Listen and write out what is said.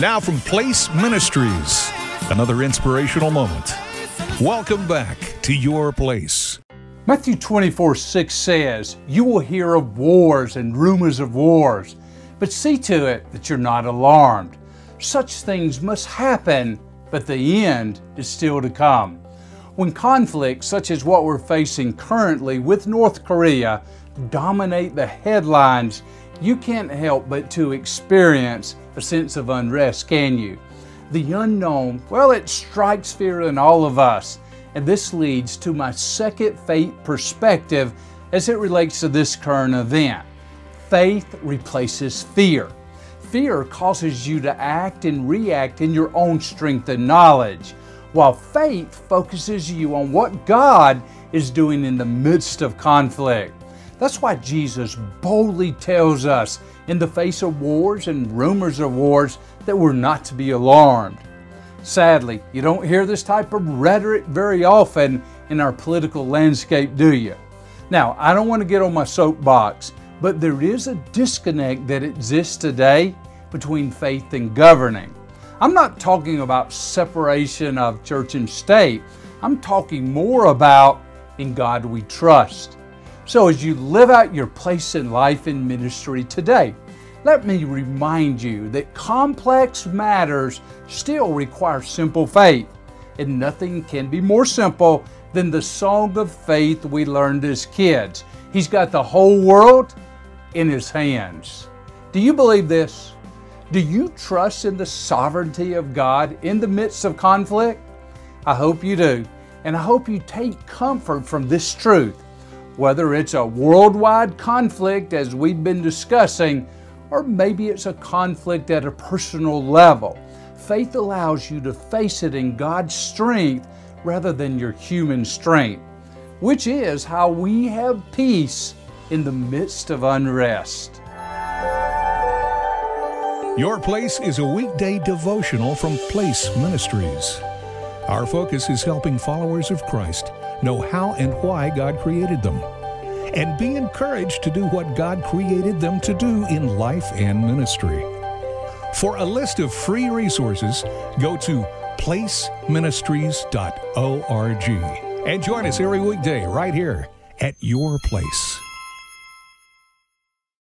Now from Place Ministries, another inspirational moment. Welcome back to Your Place. Matthew 24:6 says, "You will hear of wars and rumors of wars, but see to it that you're not alarmed. Such things must happen, but the end is still to come." When conflicts such as what we're facing currently with North Korea dominate the headlines, you can't help but to experience a sense of unrest, can you? The unknown, well, it strikes fear in all of us. And this leads to my second faith perspective as it relates to this current event. Faith replaces fear. Fear causes you to act and react in your own strength and knowledge, while faith focuses you on what God is doing in the midst of conflict. That's why Jesus boldly tells us in the face of wars and rumors of wars that we're not to be alarmed. Sadly, you don't hear this type of rhetoric very often in our political landscape, do you? Now, I don't want to get on my soapbox, but there is a disconnect that exists today between faith and governing. I'm not talking about separation of church and state. I'm talking more about in God we trust. So as you live out your place in life and ministry today, let me remind you that complex matters still require simple faith. And nothing can be more simple than the song of faith we learned as kids. He's got the whole world in His hands. Do you believe this? Do you trust in the sovereignty of God in the midst of conflict? I hope you do. And I hope you take comfort from this truth. Whether it's a worldwide conflict, as we've been discussing, or maybe it's a conflict at a personal level, faith allows you to face it in God's strength rather than your human strength, which is how we have peace in the midst of unrest. Your Place is a weekday devotional from Place Ministries. Our focus is helping followers of Christ know how and why God created them, and be encouraged to do what God created them to do in life and ministry. For a list of free resources, go to placeministries.org and join us every weekday right here at Your Place.